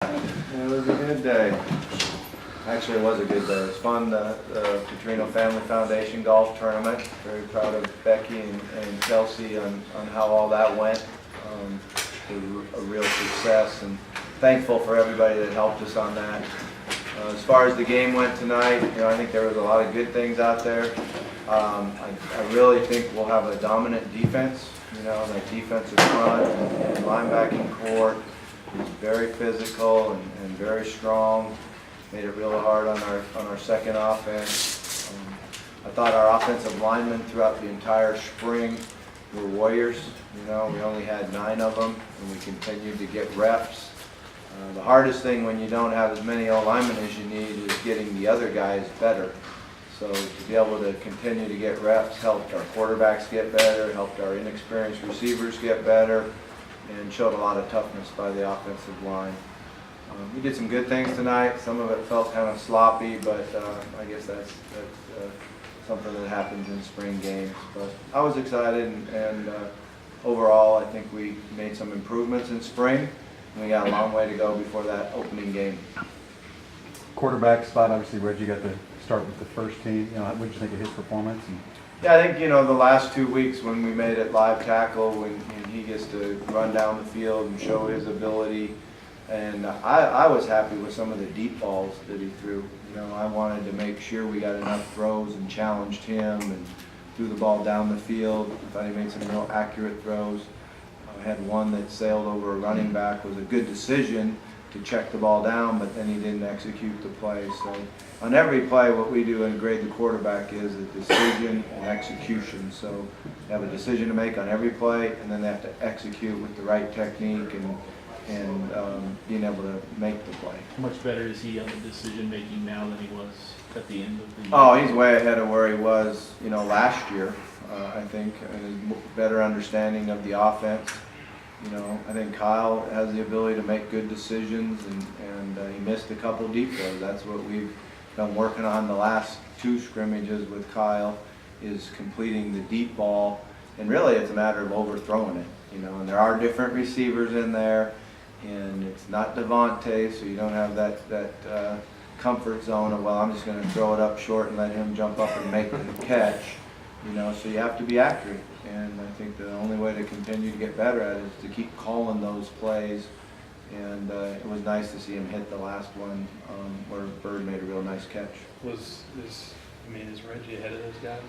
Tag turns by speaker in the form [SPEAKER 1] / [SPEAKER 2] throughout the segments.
[SPEAKER 1] It was a good day. Actually, it was a good day. It was fun, the Petrino Family Foundation golf tournament. Very proud of Becky and Kelsey on how all that went. It was a real success, and thankful for everybody that helped us on that. As far as the game went tonight, I think there was a lot of good things out there. I really think we'll have a dominant defense. That defensive front and linebacking core is very physical and very strong. Made it real hard on our second offense. I thought our offensive linemen throughout the entire spring were warriors. We only had 9 of them, and we continued to get reps. The hardest thing when you don't have as many O-linemen as you need is getting the other guys better. So to be able to continue to get reps helped our quarterbacks get better, helped our inexperienced receivers get better, and showed a lot of toughness by the offensive line. We did some good things tonight. Some of it felt kind of sloppy, but I guess that's something that happens in spring games. But I was excited, and overall I think we made some improvements in spring. And we got a long way to go before that opening game.
[SPEAKER 2] Quarterback spot, obviously Reggie got to start with the first team. What did you think of his performance?
[SPEAKER 1] Yeah, I think, the last 2 weeks when we made it live tackle, when he gets to run down the field and show his ability. And I was happy with some of the deep balls that he threw. I wanted to make sure we got enough throws and challenged him and threw the ball down the field. I thought he made some real accurate throws. I had one that sailed over a running back. Was a good decision to check the ball down, but then he didn't execute the play. So on every play, what we do and grade the quarterback is a decision and execution. So they have a decision to make on every play, and then they have to execute with the right technique and being able to make the play.
[SPEAKER 3] How much better is he on the decision making now than he was at the end of the year?
[SPEAKER 1] Oh, he's way ahead of where he was, last year. I think, and a better understanding of the offense. I think Kyle has the ability to make good decisions, and he missed a couple deep throws. That's what we've been working on the last 2 scrimmages with Kyle, is completing the deep ball. And really, it's a matter of overthrowing it. And there are different receivers in there, and it's not Devontae, so you don't have that comfort zone of, well, I'm just going to throw it up short and let him jump up and make the catch. So you have to be accurate. And I think the only way to continue to get better at it is to keep calling those plays. And it was nice to see him hit the last one where Bird made a real nice catch.
[SPEAKER 4] Is Reggie ahead of those guys?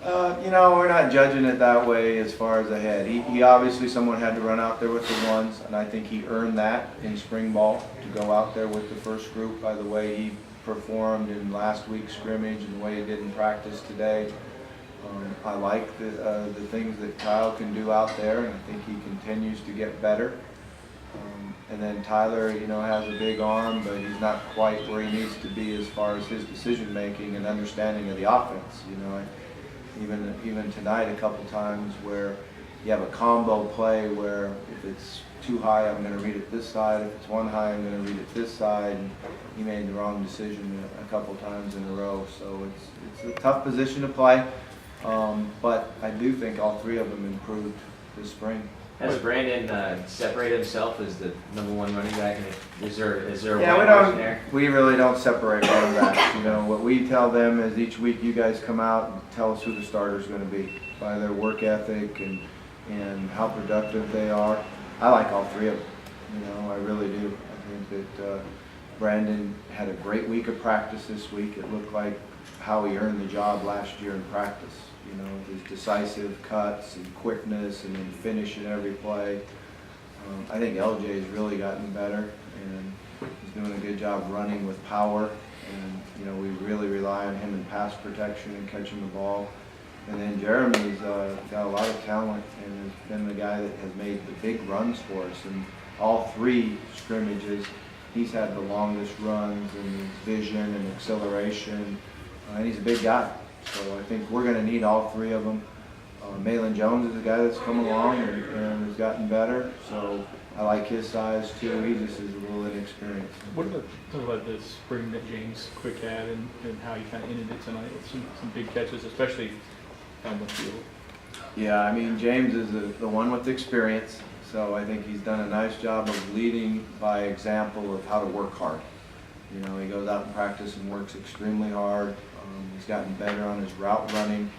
[SPEAKER 1] We're not judging it that way as far as ahead. He obviously, someone had to run out there with the ones, and I think he earned that in spring ball to go out there with the first group by the way he performed in last week's scrimmage and the way he did in practice today. I like the things that Kyle can do out there, and I think he continues to get better. And then Tyler, has a big arm, but he's not quite where he needs to be as far as his decision making and understanding of the offense. Even tonight, a couple times where you have a combo play where if it's too high, I'm going to read it this side. If it's one high, I'm going to read it this side. And he made the wrong decision a couple times in a row. So it's a tough position to play. But I do think all 3 of them improved this spring.
[SPEAKER 5] Has Brandon separated himself as the #1 running back? Is there
[SPEAKER 1] Yeah,
[SPEAKER 5] one person there?
[SPEAKER 1] we really don't separate running backs. What we tell them is each week you guys come out and tell us who the starter is going to be by their work ethic and how productive they are. I like all 3 of them. I really do. I think that Brandon had a great week of practice this week. It looked like how he earned the job last year in practice. His decisive cuts and quickness and then finishing every play. I think LJ's really gotten better, and he's doing a good job running with power. And we really rely on him in pass protection and catching the ball. And then Jeremy's got a lot of talent and has been the guy that has made the big runs for us. And all 3 scrimmages, he's had the longest runs and his vision and acceleration. And he's a big guy. So I think we're going to need all 3 of them. Malin Jones is a guy that's come along and has gotten better. So I like his size too. He just is a little inexperienced.
[SPEAKER 3] Talk about the spring that James Quick had and how he kind of ended it tonight with some big catches, especially down the field.
[SPEAKER 1] Yeah, James is the one with experience. So I think he's done a nice job of leading by example of how to work hard. You know, he goes out in practice and works extremely hard. He's gotten better on his route running.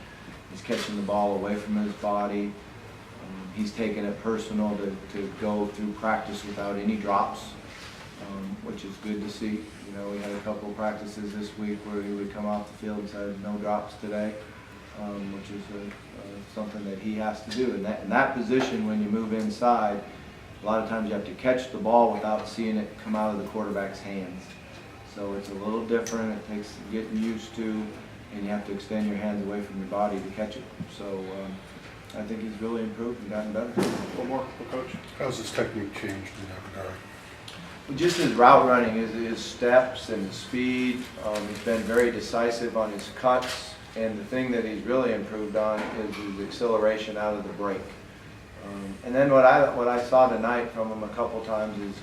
[SPEAKER 1] He's catching the ball away from his body. He's taken it personal to go through practice without any drops, which is good to see. You know, we had a couple of practices this week where he would come off the field and said no drops today, which is something that he has to do. In that position, when you move inside, a lot of times you have to catch the ball without seeing it come out of the quarterback's hands. So it's a little different. It takes getting used to, and you have to extend your hands away from your body to catch it. So I think he's really improved and gotten better.
[SPEAKER 3] One more, Coach.
[SPEAKER 6] How's his technique changed in that regard?
[SPEAKER 1] Just his route running, his steps and his speed. He's been very decisive on his cuts, and the thing that he's really improved on is his acceleration out of the break. And then what I saw tonight from him a couple times is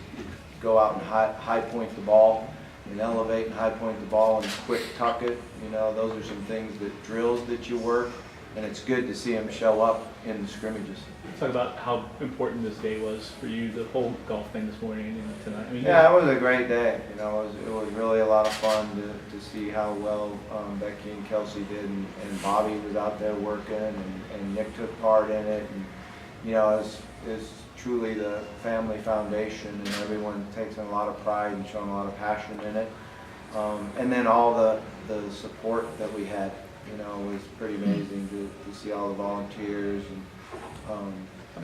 [SPEAKER 1] go out and high point the ball, and elevate and high point the ball and quick tuck it. You know, those are some things that drills that you work, and it's good to see him show up in the scrimmages.
[SPEAKER 3] Talk about how important this day was for you, the whole golf thing this morning and tonight. I mean,
[SPEAKER 1] Yeah, it was a great day. You know, it was really a lot of fun to see how well Becky and Kelsey did, and Bobby was out there working, and Nick took part in it. And, you know, it's truly the family foundation, and everyone takes a lot of pride and showing a lot of passion in it. And then all the support that we had, you know, was pretty amazing to see all the volunteers and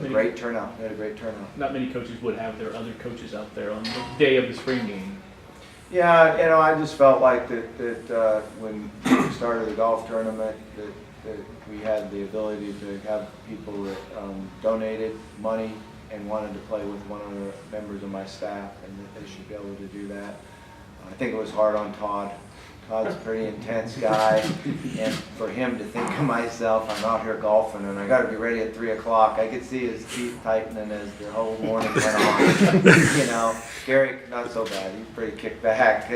[SPEAKER 1] a great turnout. We had a great turnout.
[SPEAKER 3] not many coaches would have their other coaches out there on the day of the spring game.
[SPEAKER 1] Yeah, you know, I just felt like that when we started the golf tournament, that we had the ability to have people that donated money and wanted to play with one of the members of my staff, and that they should be able to do that. I think it was hard on Todd. Todd's a pretty intense guy, and for him to think of myself, I'm out here golfing and I got to be ready at 3 o'clock. I could see his teeth tightening as the whole morning went on. You know, Gary, not so bad. He's pretty kicked back.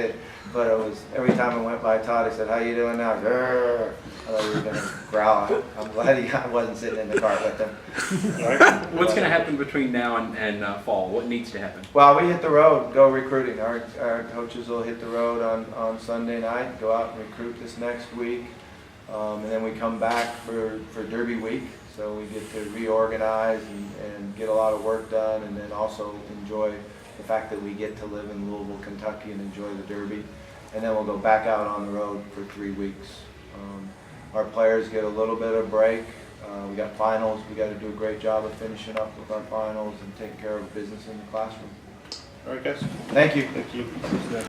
[SPEAKER 1] But it was every time I went by Todd, he said, "How you doing now?" Grr. I thought he was gonna growl. I'm glad I wasn't sitting in the cart with him.
[SPEAKER 7] What's going to happen between now and fall? What needs to happen?
[SPEAKER 1] Well, we hit the road, go recruiting. Our coaches will hit the road on Sunday night, go out and recruit this next week. And then we come back for Derby week. So we get to reorganize and get a lot of work done, and then also enjoy the fact that we get to live in Louisville, Kentucky, and enjoy the Derby. And then we'll go back out on the road for 3 weeks. Our players get a little bit of break. We got finals. We got to do a great job of finishing up with our finals and taking care of business in the classroom.
[SPEAKER 4] All right, guys.
[SPEAKER 1] Thank you.
[SPEAKER 4] Thank you.